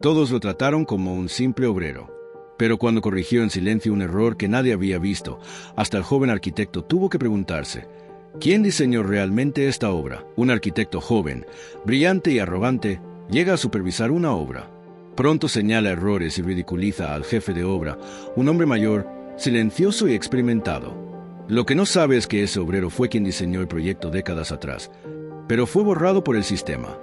Todos lo trataron como un simple obrero. Pero cuando corrigió en silencio un error que nadie había visto, hasta el joven arquitecto tuvo que preguntarse: ¿quién diseñó realmente esta obra? Un arquitecto joven, brillante y arrogante, llega a supervisar una obra. Pronto señala errores y ridiculiza al jefe de obra, un hombre mayor, silencioso y experimentado. Lo que no sabe es que ese obrero fue quien diseñó el proyecto décadas atrás, pero fue borrado por el sistema.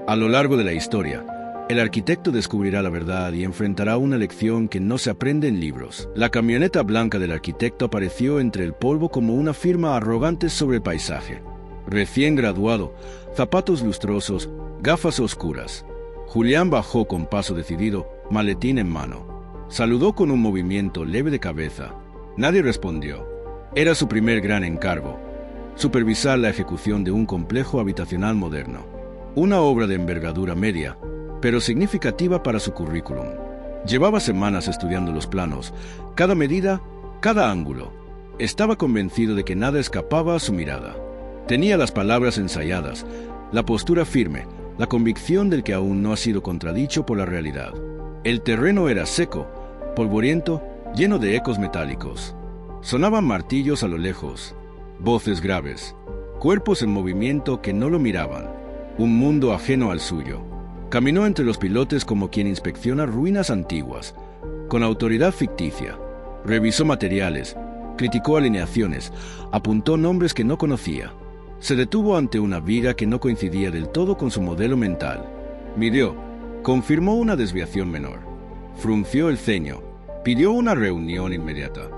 A lo largo de la historia, el arquitecto descubrirá la verdad y enfrentará una lección que no se aprende en libros. La camioneta blanca del arquitecto apareció entre el polvo como una firma arrogante sobre el paisaje. Recién graduado, zapatos lustrosos, gafas oscuras. Julián bajó con paso decidido, maletín en mano. Saludó con un movimiento leve de cabeza. Nadie respondió. Era su primer gran encargo: supervisar la ejecución de un complejo habitacional moderno. Una obra de envergadura media, pero significativa para su currículum. Llevaba semanas estudiando los planos, cada medida, cada ángulo. Estaba convencido de que nada escapaba a su mirada. Tenía las palabras ensayadas, la postura firme, la convicción del que aún no ha sido contradicho por la realidad. El terreno era seco, polvoriento, lleno de ecos metálicos. Sonaban martillos a lo lejos, voces graves, cuerpos en movimiento que no lo miraban, un mundo ajeno al suyo. Caminó entre los pilotes como quien inspecciona ruinas antiguas, con autoridad ficticia. Revisó materiales, criticó alineaciones, apuntó nombres que no conocía. Se detuvo ante una viga que no coincidía del todo con su modelo mental. Midió, confirmó una desviación menor. Frunció el ceño, pidió una reunión inmediata.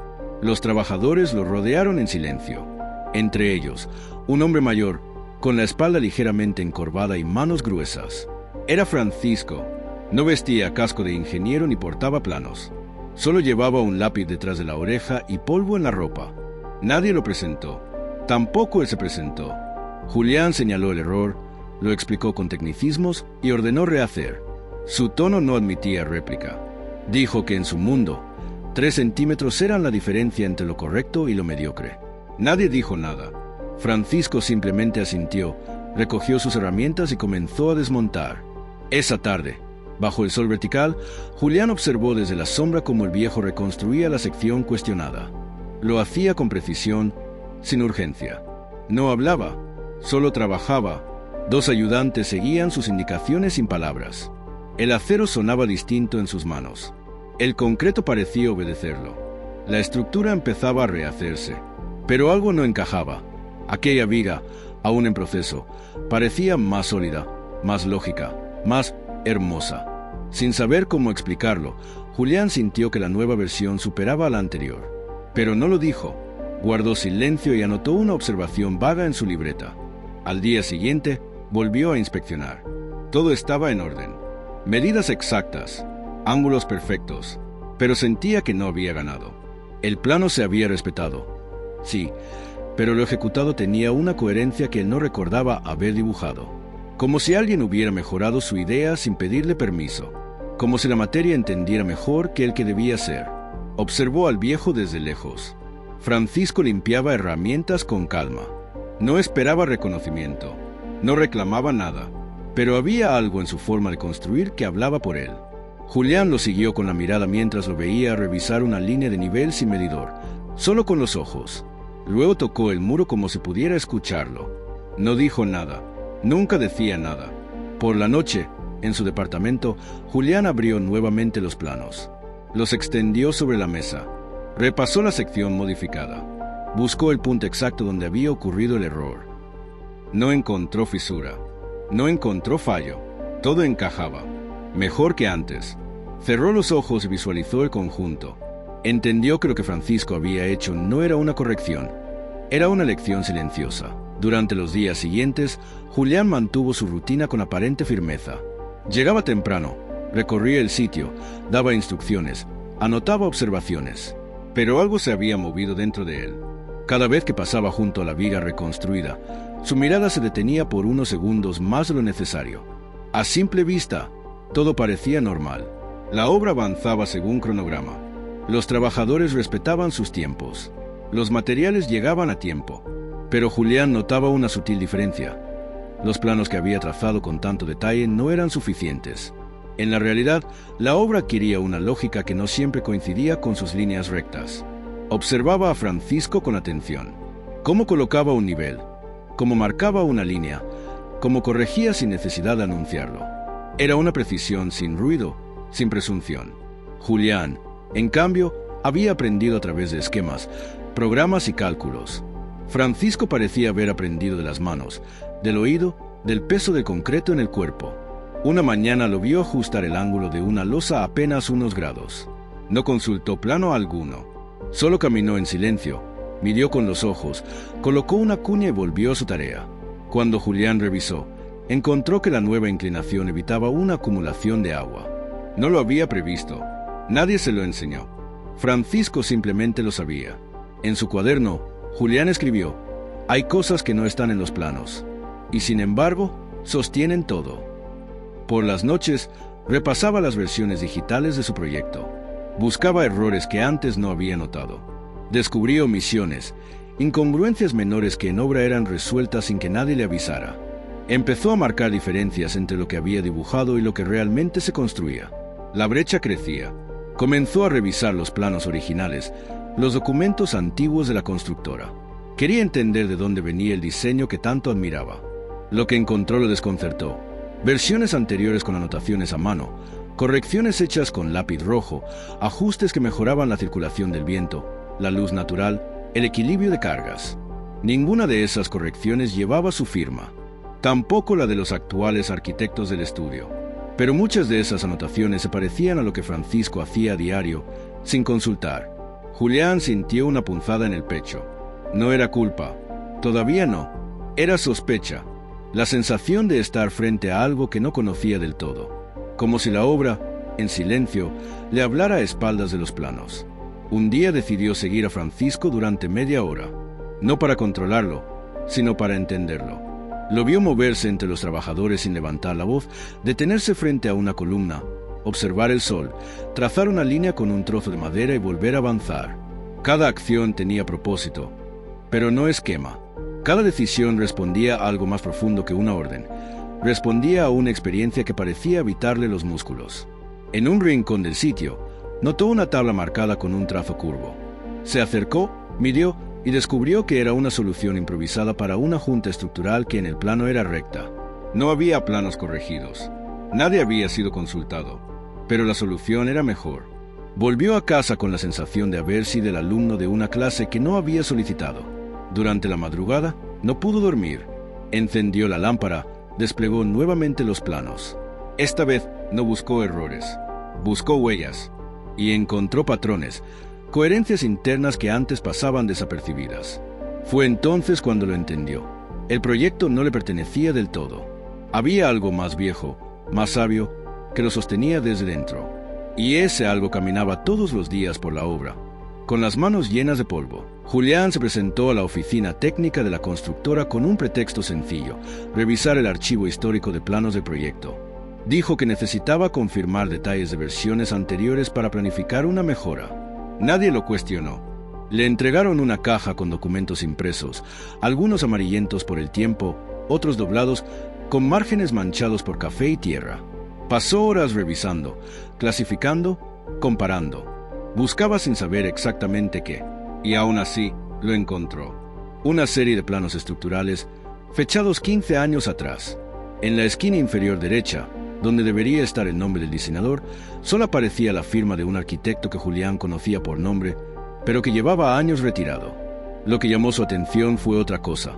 Los trabajadores lo rodearon en silencio. Entre ellos, un hombre mayor, con la espalda ligeramente encorvada y manos gruesas. Era Francisco. No vestía casco de ingeniero ni portaba planos. Solo llevaba un lápiz detrás de la oreja y polvo en la ropa. Nadie lo presentó. Tampoco él se presentó. Julián señaló el error, lo explicó con tecnicismos y ordenó rehacer. Su tono no admitía réplica. Dijo que en su mundo, 3 centímetros eran la diferencia entre lo correcto y lo mediocre. Nadie dijo nada. Francisco simplemente asintió, recogió sus herramientas y comenzó a desmontar. Esa tarde, bajo el sol vertical, Julián observó desde la sombra cómo el viejo reconstruía la sección cuestionada. Lo hacía con precisión, sin urgencia. No hablaba, solo trabajaba. 2 ayudantes seguían sus indicaciones sin palabras. El acero sonaba distinto en sus manos. El concreto parecía obedecerlo. La estructura empezaba a rehacerse, pero algo no encajaba. Aquella viga, aún en proceso, parecía más sólida, más lógica, más hermosa. Sin saber cómo explicarlo, Julián sintió que la nueva versión superaba a la anterior. Pero no lo dijo. Guardó silencio y anotó una observación vaga en su libreta. Al día siguiente, volvió a inspeccionar. Todo estaba en orden. Medidas exactas, ángulos perfectos, pero sentía que no había ganado. El plano se había respetado. Sí, pero lo ejecutado tenía una coherencia que él no recordaba haber dibujado. Como si alguien hubiera mejorado su idea sin pedirle permiso. Como si la materia entendiera mejor que el que debía ser. Observó al viejo desde lejos. Francisco limpiaba herramientas con calma. No esperaba reconocimiento. No reclamaba nada. Pero había algo en su forma de construir que hablaba por él. Julián lo siguió con la mirada mientras lo veía revisar una línea de nivel sin medidor, solo con los ojos. Luego tocó el muro como si pudiera escucharlo. No dijo nada. Nunca decía nada. Por la noche, en su departamento, Julián abrió nuevamente los planos. Los extendió sobre la mesa. Repasó la sección modificada. Buscó el punto exacto donde había ocurrido el error. No encontró fisura. No encontró fallo. Todo encajaba. Mejor que antes. Cerró los ojos y visualizó el conjunto. Entendió que lo que Francisco había hecho no era una corrección. Era una lección silenciosa. Durante los días siguientes, Julián mantuvo su rutina con aparente firmeza. Llegaba temprano, recorría el sitio, daba instrucciones, anotaba observaciones. Pero algo se había movido dentro de él. Cada vez que pasaba junto a la viga reconstruida, su mirada se detenía por unos segundos más de lo necesario. A simple vista, todo parecía normal. La obra avanzaba según cronograma. Los trabajadores respetaban sus tiempos. Los materiales llegaban a tiempo. Pero Julián notaba una sutil diferencia. Los planos que había trazado con tanto detalle no eran suficientes. En la realidad, la obra adquiría una lógica que no siempre coincidía con sus líneas rectas. Observaba a Francisco con atención. Cómo colocaba un nivel, cómo marcaba una línea, cómo corregía sin necesidad de anunciarlo. Era una precisión sin ruido, sin presunción. Julián, en cambio, había aprendido a través de esquemas, programas y cálculos. Francisco parecía haber aprendido de las manos, del oído, del peso del concreto en el cuerpo. Una mañana lo vio ajustar el ángulo de una losa a apenas unos grados. No consultó plano alguno. Solo caminó en silencio, midió con los ojos, colocó una cuña y volvió a su tarea. Cuando Julián revisó, encontró que la nueva inclinación evitaba una acumulación de agua. No lo había previsto. Nadie se lo enseñó. Francisco simplemente lo sabía. En su cuaderno, Julián escribió: «Hay cosas que no están en los planos, y sin embargo, sostienen todo». Por las noches, repasaba las versiones digitales de su proyecto. Buscaba errores que antes no había notado. Descubría omisiones, incongruencias menores que en obra eran resueltas sin que nadie le avisara. Empezó a marcar diferencias entre lo que había dibujado y lo que realmente se construía. La brecha crecía. Comenzó a revisar los planos originales, los documentos antiguos de la constructora. Quería entender de dónde venía el diseño que tanto admiraba. Lo que encontró lo desconcertó. Versiones anteriores con anotaciones a mano, correcciones hechas con lápiz rojo, ajustes que mejoraban la circulación del viento, la luz natural, el equilibrio de cargas. Ninguna de esas correcciones llevaba su firma, tampoco la de los actuales arquitectos del estudio. Pero muchas de esas anotaciones se parecían a lo que Francisco hacía a diario, sin consultar. Julián sintió una punzada en el pecho. No era culpa, todavía no, era sospecha. La sensación de estar frente a algo que no conocía del todo, como si la obra, en silencio, le hablara a espaldas de los planos. Un día decidió seguir a Francisco durante media hora, no para controlarlo, sino para entenderlo. Lo vio moverse entre los trabajadores sin levantar la voz, detenerse frente a una columna, observar el sol, trazar una línea con un trozo de madera y volver a avanzar. Cada acción tenía propósito, pero no esquema. Cada decisión respondía a algo más profundo que una orden. Respondía a una experiencia que parecía habitarle los músculos. En un rincón del sitio, notó una tabla marcada con un trazo curvo. Se acercó, midió y descubrió que era una solución improvisada para una junta estructural que en el plano era recta. No había planos corregidos. Nadie había sido consultado, pero la solución era mejor. Volvió a casa con la sensación de haber sido el alumno de una clase que no había solicitado. Durante la madrugada, no pudo dormir. Encendió la lámpara, desplegó nuevamente los planos. Esta vez no buscó errores, buscó huellas y encontró patrones, coherencias internas que antes pasaban desapercibidas. Fue entonces cuando lo entendió. El proyecto no le pertenecía del todo. Había algo más viejo, más sabio, que lo sostenía desde dentro. Y ese algo caminaba todos los días por la obra, con las manos llenas de polvo. Julián se presentó a la oficina técnica de la constructora con un pretexto sencillo: revisar el archivo histórico de planos del proyecto. Dijo que necesitaba confirmar detalles de versiones anteriores para planificar una mejora. Nadie lo cuestionó. Le entregaron una caja con documentos impresos, algunos amarillentos por el tiempo, otros doblados, con márgenes manchados por café y tierra. Pasó horas revisando, clasificando, comparando. Buscaba sin saber exactamente qué, y aún así lo encontró. Una serie de planos estructurales, fechados 15 años atrás. En la esquina inferior derecha, donde debería estar el nombre del diseñador, solo aparecía la firma de un arquitecto que Julián conocía por nombre, pero que llevaba años retirado. Lo que llamó su atención fue otra cosa: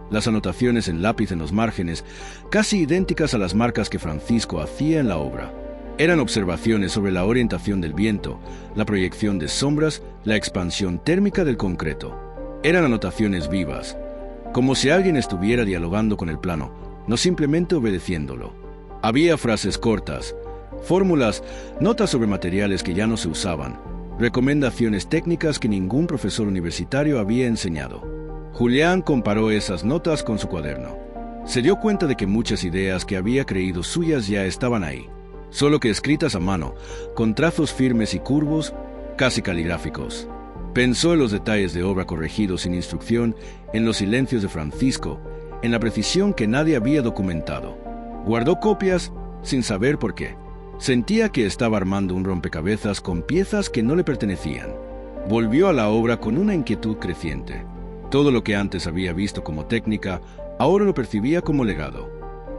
las anotaciones en lápiz en los márgenes, casi idénticas a las marcas que Francisco hacía en la obra. Eran observaciones sobre la orientación del viento, la proyección de sombras, la expansión térmica del concreto. Eran anotaciones vivas, como si alguien estuviera dialogando con el plano, no simplemente obedeciéndolo. Había frases cortas, fórmulas, notas sobre materiales que ya no se usaban, recomendaciones técnicas que ningún profesor universitario había enseñado. Julián comparó esas notas con su cuaderno. Se dio cuenta de que muchas ideas que había creído suyas ya estaban ahí, solo que escritas a mano, con trazos firmes y curvos, casi caligráficos. Pensó en los detalles de obra corregidos sin instrucción, en los silencios de Francisco, en la precisión que nadie había documentado. Guardó copias sin saber por qué. Sentía que estaba armando un rompecabezas con piezas que no le pertenecían. Volvió a la obra con una inquietud creciente. Todo lo que antes había visto como técnica, ahora lo percibía como legado.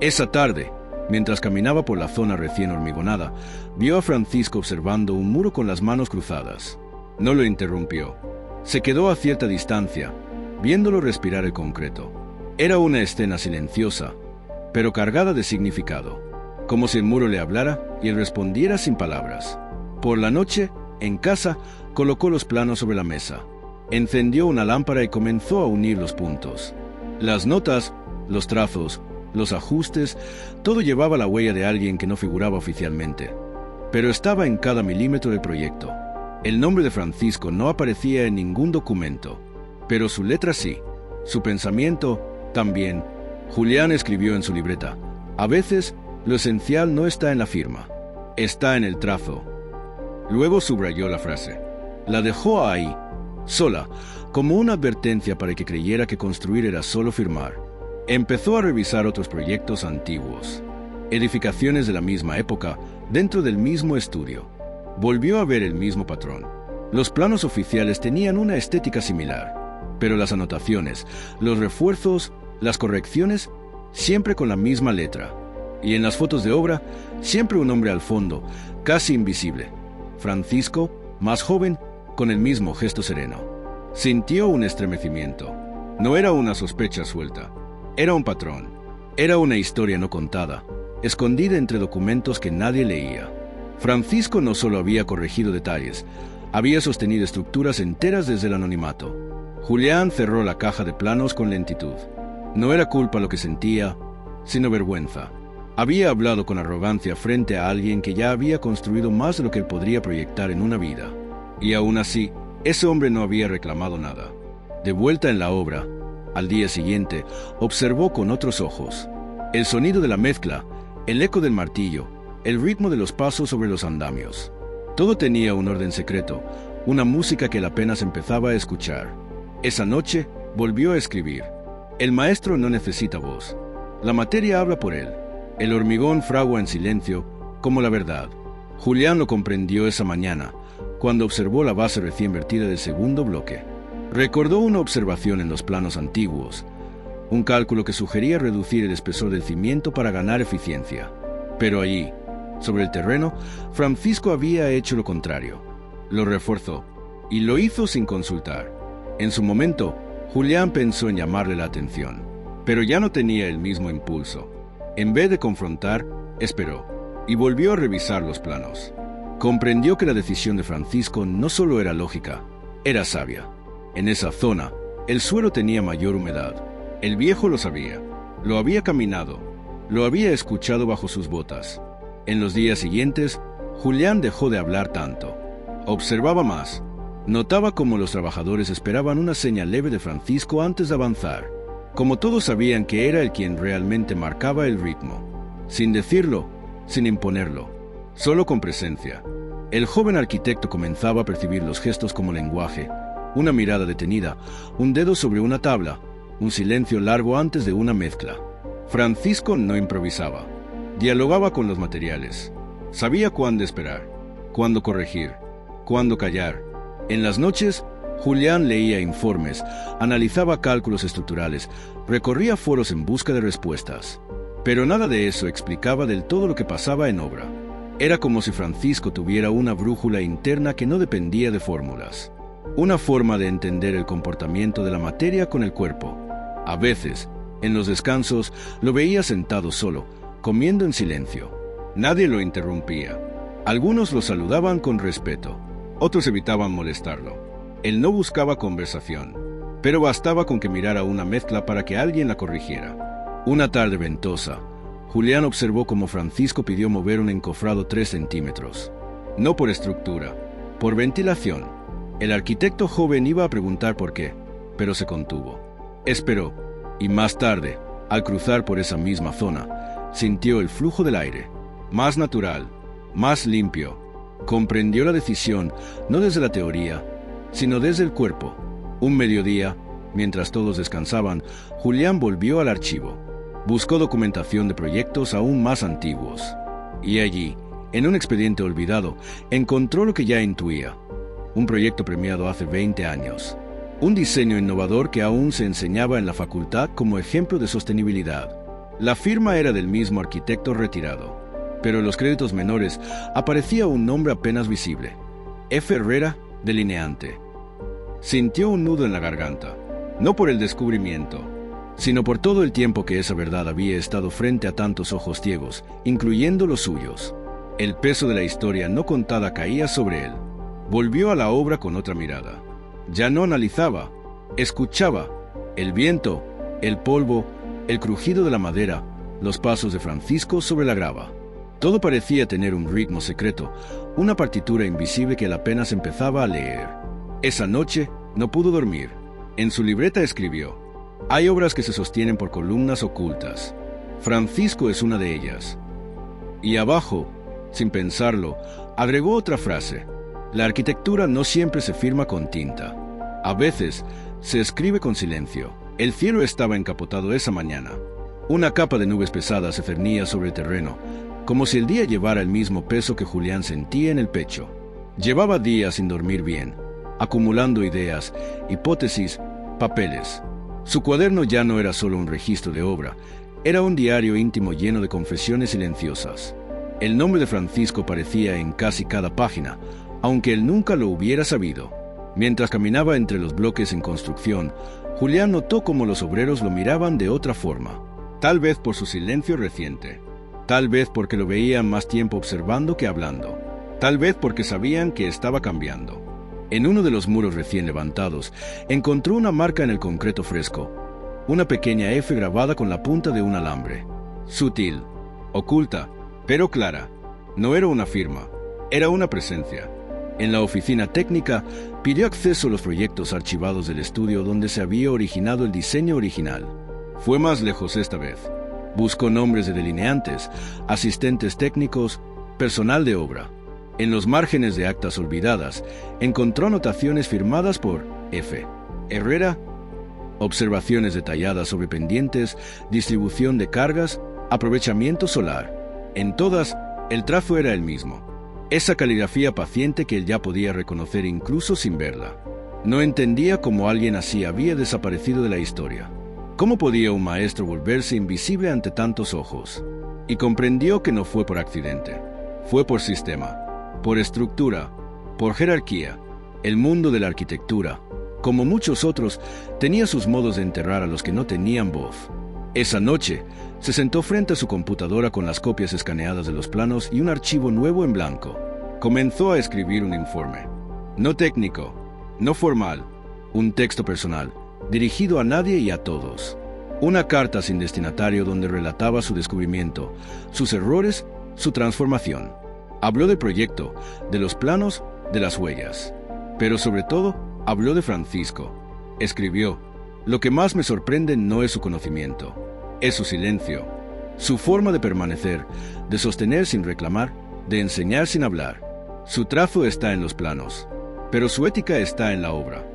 Esa tarde, mientras caminaba por la zona recién hormigonada, vio a Francisco observando un muro con las manos cruzadas. No lo interrumpió. Se quedó a cierta distancia, viéndolo respirar el concreto. Era una escena silenciosa, pero cargada de significado, como si el muro le hablara y él respondiera sin palabras. Por la noche, en casa, colocó los planos sobre la mesa. Encendió una lámpara y comenzó a unir los puntos. Las notas, los trazos, los ajustes, todo llevaba la huella de alguien que no figuraba oficialmente. Pero estaba en cada milímetro del proyecto. El nombre de Francisco no aparecía en ningún documento, pero su letra sí, su pensamiento también. Julián escribió en su libreta: a veces, lo esencial no está en la firma, está en el trazo. Luego subrayó la frase. La dejó ahí, sola, como una advertencia para que creyera que construir era solo firmar. Empezó a revisar otros proyectos antiguos, edificaciones de la misma época, dentro del mismo estudio. Volvió a ver el mismo patrón. Los planos oficiales tenían una estética similar, pero las anotaciones, los refuerzos, las correcciones, siempre con la misma letra. Y en las fotos de obra, siempre un hombre al fondo, casi invisible. Francisco, más joven, con el mismo gesto sereno. Sintió un estremecimiento. No era una sospecha suelta. Era un patrón. Era una historia no contada, escondida entre documentos que nadie leía. Francisco no solo había corregido detalles, había sostenido estructuras enteras desde el anonimato. Julián cerró la caja de planos con lentitud. No era culpa lo que sentía, sino vergüenza. Había hablado con arrogancia frente a alguien que ya había construido más de lo que él podría proyectar en una vida. Y aún así, ese hombre no había reclamado nada. De vuelta en la obra, al día siguiente, observó con otros ojos. El sonido de la mezcla, el eco del martillo, el ritmo de los pasos sobre los andamios. Todo tenía un orden secreto, una música que él apenas empezaba a escuchar. Esa noche, volvió a escribir. El maestro no necesita voz. La materia habla por él. El hormigón fragua en silencio, como la verdad. Julián lo comprendió esa mañana, cuando observó la base recién vertida del segundo bloque. Recordó una observación en los planos antiguos, un cálculo que sugería reducir el espesor del cimiento para ganar eficiencia. Pero allí, sobre el terreno, Francisco había hecho lo contrario. Lo reforzó, y lo hizo sin consultar. En su momento, Julián pensó en llamarle la atención, pero ya no tenía el mismo impulso. En vez de confrontar, esperó, y volvió a revisar los planos. Comprendió que la decisión de Francisco no solo era lógica, era sabia. En esa zona, el suelo tenía mayor humedad. El viejo lo sabía, lo había caminado, lo había escuchado bajo sus botas. En los días siguientes, Julián dejó de hablar tanto. Observaba más. Notaba cómo los trabajadores esperaban una señal leve de Francisco antes de avanzar, como todos sabían que era él quien realmente marcaba el ritmo, sin decirlo, sin imponerlo, solo con presencia. El joven arquitecto comenzaba a percibir los gestos como lenguaje, una mirada detenida, un dedo sobre una tabla, un silencio largo antes de una mezcla. Francisco no improvisaba, dialogaba con los materiales, sabía cuándo esperar, cuándo corregir, cuándo callar. En las noches, Julián leía informes, analizaba cálculos estructurales, recorría foros en busca de respuestas. Pero nada de eso explicaba del todo lo que pasaba en obra. Era como si Francisco tuviera una brújula interna que no dependía de fórmulas. Una forma de entender el comportamiento de la materia con el cuerpo. A veces, en los descansos, lo veía sentado solo, comiendo en silencio. Nadie lo interrumpía. Algunos lo saludaban con respeto, otros evitaban molestarlo. Él no buscaba conversación, pero bastaba con que mirara una mezcla para que alguien la corrigiera. Una tarde ventosa, Julián observó cómo Francisco pidió mover un encofrado 3 centímetros. No por estructura, por ventilación. El arquitecto joven iba a preguntar por qué, pero se contuvo. Esperó, y más tarde, al cruzar por esa misma zona, sintió el flujo del aire, más natural, más limpio. Comprendió la decisión, no desde la teoría, sino desde el cuerpo. Un mediodía, mientras todos descansaban, Julián volvió al archivo. Buscó documentación de proyectos aún más antiguos. Y allí, En un expediente olvidado, encontró lo que ya intuía. Un proyecto premiado hace 20 años. Un diseño innovador que aún se enseñaba en la facultad como ejemplo de sostenibilidad. La firma era del mismo arquitecto retirado, pero en los créditos menores aparecía un nombre apenas visible: F. Herrera, delineante. Sintió un nudo en la garganta, no por el descubrimiento, sino por todo el tiempo que esa verdad había estado frente a tantos ojos ciegos, incluyendo los suyos. El peso de la historia no contada caía sobre él. Volvió a la obra con otra mirada. Ya no analizaba, escuchaba. El viento, el polvo, el crujido de la madera, los pasos de Francisco sobre la grava. Todo parecía tener un ritmo secreto, una partitura invisible que él apenas empezaba a leer. Esa noche no pudo dormir. En su libreta escribió: hay obras que se sostienen por columnas ocultas. Francisco es una de ellas. Y abajo, sin pensarlo, agregó otra frase: la arquitectura no siempre se firma con tinta. A veces se escribe con silencio. El cielo estaba encapotado esa mañana. Una capa de nubes pesadas se cernía sobre el terreno, como si el día llevara el mismo peso que Julián sentía en el pecho. Llevaba días sin dormir bien, acumulando ideas, hipótesis, papeles. Su cuaderno ya no era solo un registro de obra, era un diario íntimo lleno de confesiones silenciosas. El nombre de Francisco aparecía en casi cada página, aunque él nunca lo hubiera sabido. Mientras caminaba entre los bloques en construcción, Julián notó cómo los obreros lo miraban de otra forma. Tal vez por su silencio reciente, tal vez porque lo veían más tiempo observando que hablando, tal vez porque sabían que estaba cambiando. En uno de los muros recién levantados, encontró una marca en el concreto fresco, una pequeña F grabada con la punta de un alambre. Sutil, oculta, pero clara. No era una firma, era una presencia. En la oficina técnica, pidió acceso a los proyectos archivados del estudio donde se había originado el diseño original. Fue más lejos esta vez. Buscó nombres de delineantes, asistentes técnicos, personal de obra. En los márgenes de actas olvidadas, encontró anotaciones firmadas por F. Herrera, observaciones detalladas sobre pendientes, distribución de cargas, aprovechamiento solar. En todas, el trazo era el mismo. Esa caligrafía paciente que él ya podía reconocer incluso sin verla. No entendía cómo alguien así había desaparecido de la historia. ¿Cómo podía un maestro volverse invisible ante tantos ojos? Y comprendió que no fue por accidente. Fue por sistema, por estructura, por jerarquía. El mundo de la arquitectura, como muchos otros, tenía sus modos de enterrar a los que no tenían voz. Esa noche, se sentó frente a su computadora con las copias escaneadas de los planos y un archivo nuevo en blanco. Comenzó a escribir un informe. No técnico, no formal, un texto personal, dirigido a nadie y a todos. Una carta sin destinatario donde relataba su descubrimiento, sus errores, su transformación. Habló del proyecto, de los planos, de las huellas. Pero sobre todo, habló de Francisco. Escribió: lo que más me sorprende no es su conocimiento, es su silencio, su forma de permanecer, de sostener sin reclamar, de enseñar sin hablar. Su trazo está en los planos, pero su ética está en la obra.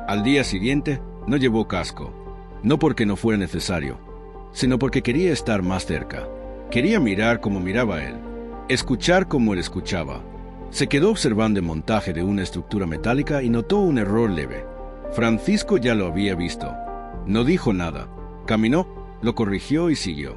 Al día siguiente, no llevó casco, no porque no fuera necesario, sino porque quería estar más cerca. Quería mirar como miraba él, escuchar como él escuchaba. Se quedó observando el montaje de una estructura metálica y notó un error leve. Francisco ya lo había visto. No dijo nada. Caminó, lo corrigió y siguió.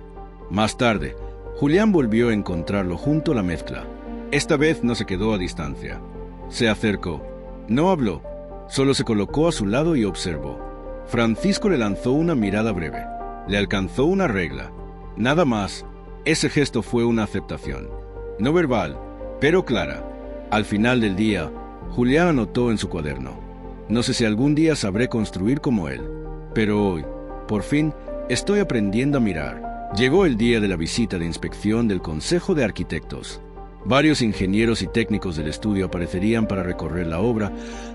Más tarde, Julián volvió a encontrarlo junto a la mezcla. Esta vez no se quedó a distancia. Se acercó. No habló, solo se colocó a su lado y observó. Francisco le lanzó una mirada breve. Le alcanzó una regla. Nada más. Ese gesto fue una aceptación. No verbal, pero clara. Al final del día, Julián anotó en su cuaderno: no sé si algún día sabré construir como él, pero hoy, por fin, estoy aprendiendo a mirar. Llegó el día de la visita de inspección del Consejo de Arquitectos. Varios ingenieros y técnicos del estudio aparecerían para recorrer la obra,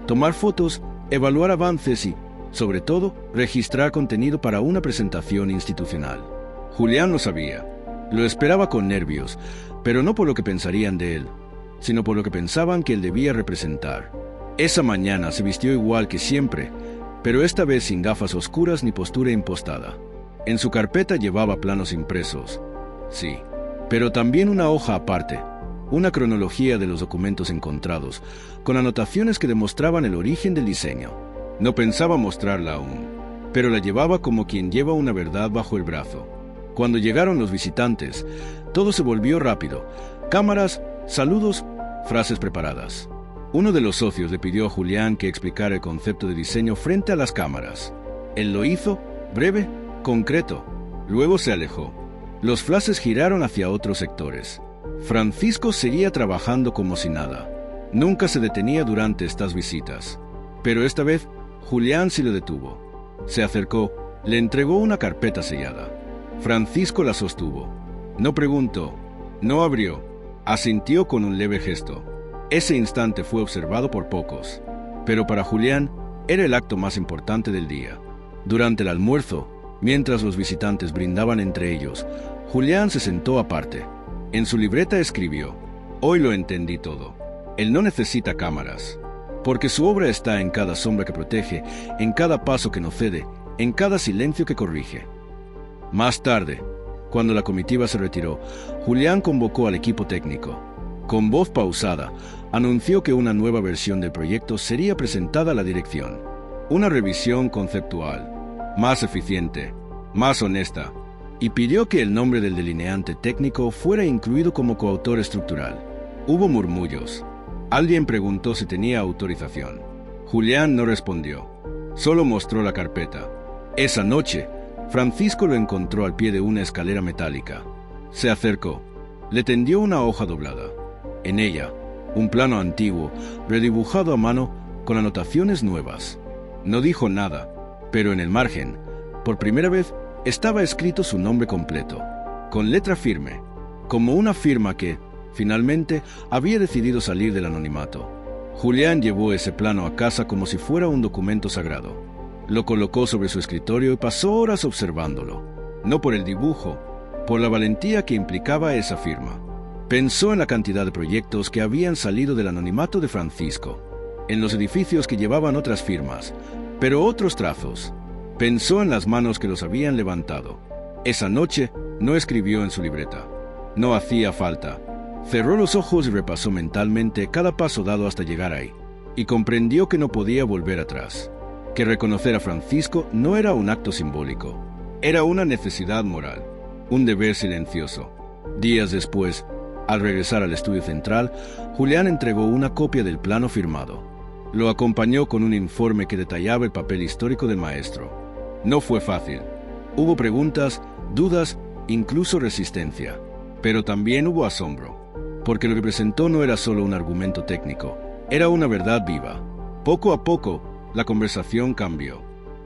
tomar fotos, evaluar avances y, sobre todo, registrar contenido para una presentación institucional. Julián lo sabía. Lo esperaba con nervios, pero no por lo que pensarían de él, sino por lo que pensaban que él debía representar. Esa mañana se vistió igual que siempre, pero esta vez sin gafas oscuras ni postura impostada. En su carpeta llevaba planos impresos, sí, pero también una hoja aparte, una cronología de los documentos encontrados, con anotaciones que demostraban el origen del diseño. No pensaba mostrarla aún, pero la llevaba como quien lleva una verdad bajo el brazo. Cuando llegaron los visitantes, todo se volvió rápido. Cámaras, saludos, frases preparadas. Uno de los socios le pidió a Julián que explicara el concepto de diseño frente a las cámaras. Él lo hizo, breve, concreto. Luego se alejó. Los flashes giraron hacia otros sectores. Francisco seguía trabajando como si nada. Nunca se detenía durante estas visitas. Pero esta vez, Julián sí lo detuvo. Se acercó, le entregó una carpeta sellada. Francisco la sostuvo. No preguntó, no abrió, asintió con un leve gesto. Ese instante fue observado por pocos, pero para Julián era el acto más importante del día. Durante el almuerzo, mientras los visitantes brindaban entre ellos, Julián se sentó aparte. En su libreta escribió: «Hoy lo entendí todo. Él no necesita cámaras, porque su obra está en cada sombra que protege, en cada paso que no cede, en cada silencio que corrige». Más tarde, cuando la comitiva se retiró, Julián convocó al equipo técnico. Con voz pausada, anunció que una nueva versión del proyecto sería presentada a la dirección. Una revisión conceptual, más eficiente, más honesta, y pidió que el nombre del delineante técnico fuera incluido como coautor estructural. Hubo murmullos. Alguien preguntó si tenía autorización. Julián no respondió, solo mostró la carpeta. Esa noche, Francisco lo encontró al pie de una escalera metálica. Se acercó, le tendió una hoja doblada. En ella, un plano antiguo, redibujado a mano con anotaciones nuevas. No dijo nada, pero en el margen, por primera vez, estaba escrito su nombre completo, con letra firme, como una firma que, finalmente, había decidido salir del anonimato. Julián llevó ese plano a casa como si fuera un documento sagrado. Lo colocó sobre su escritorio y pasó horas observándolo, no por el dibujo, por la valentía que implicaba esa firma. Pensó en la cantidad de proyectos que habían salido del anonimato de Francisco, en los edificios que llevaban otras firmas, pero otros trazos. Pensó en las manos que los habían levantado. Esa noche no escribió en su libreta. No hacía falta. Cerró los ojos y repasó mentalmente cada paso dado hasta llegar ahí, y comprendió que no podía volver atrás. Que reconocer a Francisco no era un acto simbólico, era una necesidad moral, un deber silencioso. Días después, al regresar al estudio central, Julián entregó una copia del plano firmado. Lo acompañó con un informe que detallaba el papel histórico del maestro. No fue fácil. Hubo preguntas, dudas, incluso resistencia. Pero también hubo asombro, porque lo que presentó no era solo un argumento técnico, era una verdad viva. Poco a poco, la conversación cambió.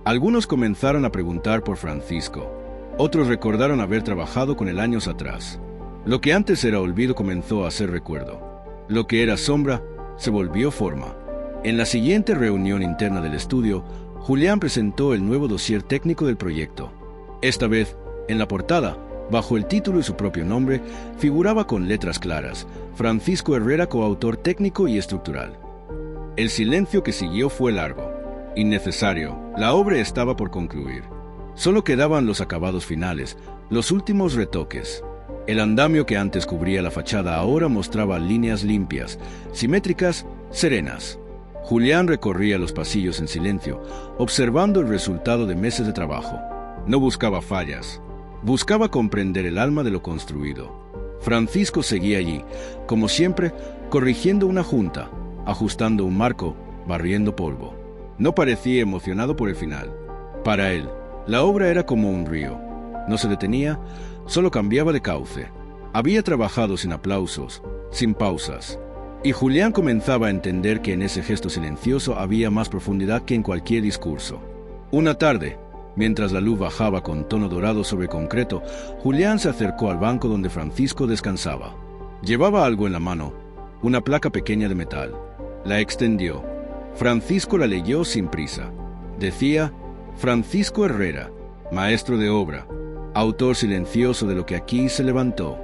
Algunos comenzaron a preguntar por Francisco. Otros recordaron haber trabajado con él años atrás. Lo que antes era olvido comenzó a ser recuerdo. Lo que era sombra se volvió forma. En la siguiente reunión interna del estudio, Julián presentó el nuevo dossier técnico del proyecto. Esta vez, en la portada, bajo el título y su propio nombre, figuraba con letras claras: Francisco Herrera, coautor técnico y estructural. El silencio que siguió fue largo. Innecesario, la obra estaba por concluir. Solo quedaban los acabados finales, los últimos retoques. El andamio que antes cubría la fachada ahora mostraba líneas limpias, simétricas, serenas. Julián recorría los pasillos en silencio, observando el resultado de meses de trabajo. No buscaba fallas, buscaba comprender el alma de lo construido. Francisco seguía allí, como siempre, corrigiendo una junta, ajustando un marco, barriendo polvo. No parecía emocionado por el final. Para él, la obra era como un río. No se detenía, solo cambiaba de cauce. Había trabajado sin aplausos, sin pausas. Y Julián comenzaba a entender que en ese gesto silencioso había más profundidad que en cualquier discurso. Una tarde, mientras la luz bajaba con tono dorado sobre concreto, Julián se acercó al banco donde Francisco descansaba. Llevaba algo en la mano, una placa pequeña de metal. La extendió. Francisco la leyó sin prisa. Decía: Francisco Herrera, maestro de obra, autor silencioso de lo que aquí se levantó.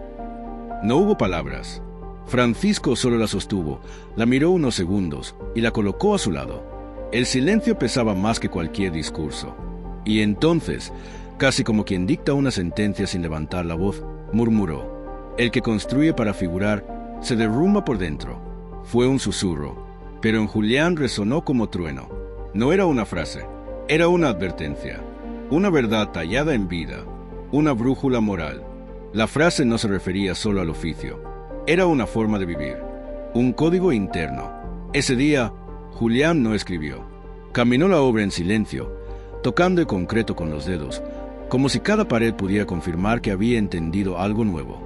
No hubo palabras. Francisco solo la sostuvo, la miró unos segundos y la colocó a su lado. El silencio pesaba más que cualquier discurso. Y entonces, casi como quien dicta una sentencia sin levantar la voz, murmuró: el que construye para figurar, Se derrumba por dentro. Fue un susurro, pero en Julián resonó como trueno. No era una frase, era una advertencia, una verdad tallada en vida, una brújula moral. La frase no se refería solo al oficio, era una forma de vivir, un código interno. Ese día, Julián no escribió. Caminó la obra en silencio, tocando el concreto con los dedos, como si cada pared pudiera confirmar que había entendido algo nuevo.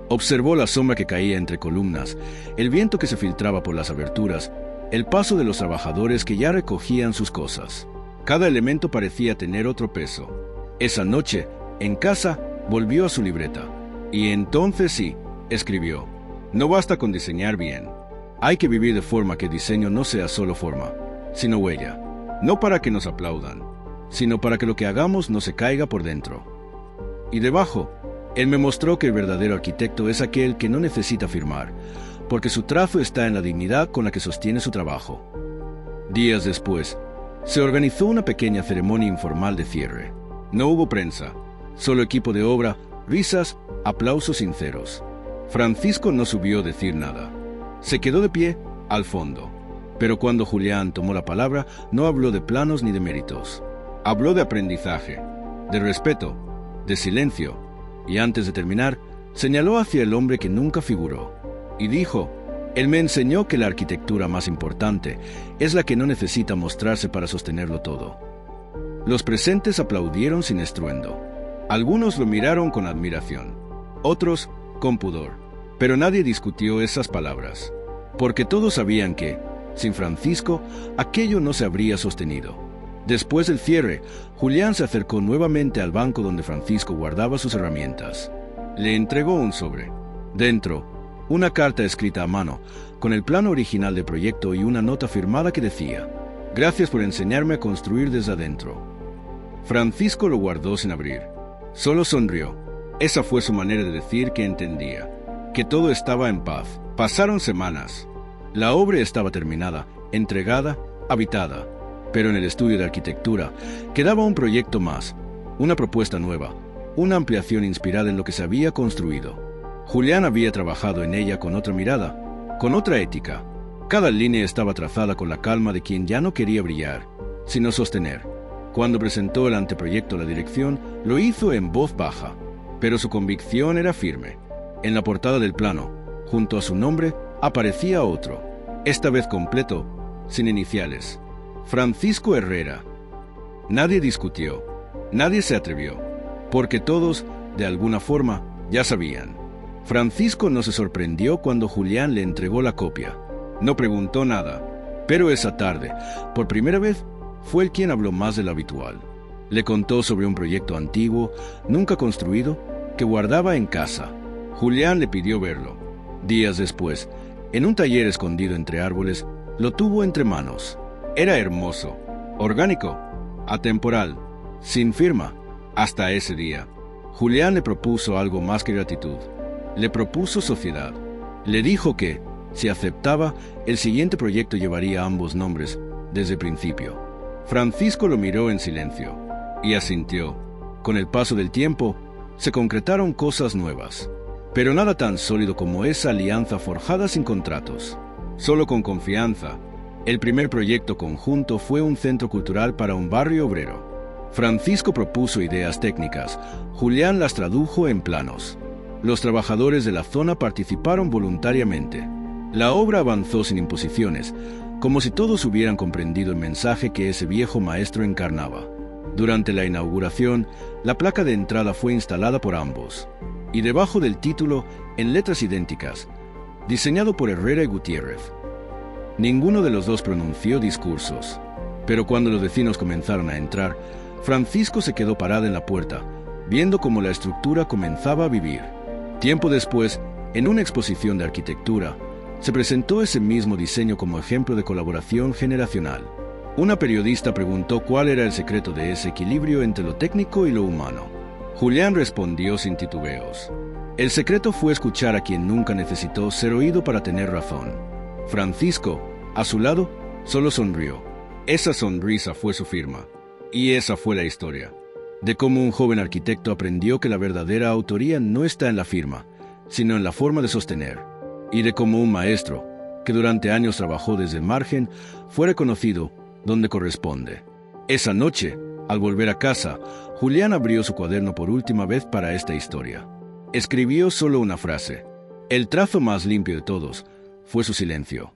Observó la sombra que caía entre columnas, el viento que se filtraba por las aberturas, el paso de los trabajadores que ya recogían sus cosas. Cada elemento parecía tener otro peso. Esa noche, en casa, volvió a su libreta. Y entonces sí, escribió. No basta con diseñar bien. Hay que vivir de forma que el diseño no sea solo forma, sino huella. No para que nos aplaudan, sino para que lo que hagamos no se caiga por dentro. Y debajo, él me mostró que el verdadero arquitecto es aquel que no necesita firmar, porque su trazo está en la dignidad con la que sostiene su trabajo. Días después, se organizó una pequeña ceremonia informal de cierre. No hubo prensa, solo equipo de obra, risas, aplausos sinceros. Francisco no subió a decir nada. Se quedó de pie, al fondo. Pero cuando Julián tomó la palabra, no habló de planos ni de méritos. Habló de aprendizaje, de respeto, de silencio, y antes de terminar, señaló hacia el hombre que nunca figuró, y dijo: él me enseñó que la arquitectura más importante es la que no necesita mostrarse para sostenerlo todo. Los presentes aplaudieron sin estruendo. Algunos lo miraron con admiración, otros con pudor, pero nadie discutió esas palabras, porque todos sabían que, sin Francisco, aquello no se habría sostenido. Después del cierre, Julián se acercó nuevamente al banco donde Francisco guardaba sus herramientas. Le entregó un sobre. Dentro, una carta escrita a mano, con el plano original del proyecto y una nota firmada que decía: «Gracias por enseñarme a construir desde adentro». Francisco lo guardó sin abrir. Solo sonrió. Esa fue su manera de decir que entendía, que todo estaba en paz. Pasaron semanas. La obra estaba terminada, entregada, habitada. Pero en el estudio de arquitectura quedaba un proyecto más, una propuesta nueva, una ampliación inspirada en lo que se había construido. Julián había trabajado en ella con otra mirada, con otra ética. Cada línea estaba trazada con la calma de quien ya no quería brillar, sino sostener. Cuando presentó el anteproyecto a la dirección, lo hizo en voz baja, pero su convicción era firme. En la portada del plano, junto a su nombre, aparecía otro, esta vez completo, sin iniciales: Francisco Herrera. Nadie discutió, nadie se atrevió, porque todos, de alguna forma, ya sabían. Francisco no se sorprendió cuando Julián le entregó la copia. No preguntó nada, pero esa tarde, por primera vez, fue él quien habló más de lo habitual. Le contó sobre un proyecto antiguo, nunca construido, que guardaba en casa. Julián le pidió verlo. Días después, en un taller escondido entre árboles, lo tuvo entre manos. Era hermoso, orgánico, atemporal, sin firma. Hasta ese día, Julián le propuso algo más que gratitud. Le propuso sociedad. Le dijo que, si aceptaba, el siguiente proyecto llevaría ambos nombres desde el principio. Francisco lo miró en silencio y asintió. Con el paso del tiempo, se concretaron cosas nuevas, pero nada tan sólido como esa alianza forjada sin contratos, solo con confianza. El primer proyecto conjunto fue un centro cultural para un barrio obrero. Francisco propuso ideas técnicas, Julián las tradujo en planos. Los trabajadores de la zona participaron voluntariamente. La obra avanzó sin imposiciones, como si todos hubieran comprendido el mensaje que ese viejo maestro encarnaba. Durante la inauguración, la placa de entrada fue instalada por ambos, y debajo del título, en letras idénticas, diseñado por Herrera y Gutiérrez. Ninguno de los dos pronunció discursos, pero cuando los vecinos comenzaron a entrar, Francisco se quedó parado en la puerta, viendo cómo la estructura comenzaba a vivir. Tiempo después, en una exposición de arquitectura, se presentó ese mismo diseño como ejemplo de colaboración generacional. Una periodista preguntó cuál era el secreto de ese equilibrio entre lo técnico y lo humano. Julián respondió sin titubeos: el secreto fue escuchar a quien nunca necesitó ser oído para tener razón. Francisco, a su lado, solo sonrió. Esa sonrisa fue su firma. Y esa fue la historia, de cómo un joven arquitecto aprendió que la verdadera autoría no está en la firma, sino en la forma de sostener. y de cómo un maestro, que durante años trabajó desde el margen, fue reconocido donde corresponde. Esa noche, al volver a casa, Julián abrió su cuaderno por última vez para esta historia. Escribió solo una frase. El trazo más limpio de todos fue su silencio.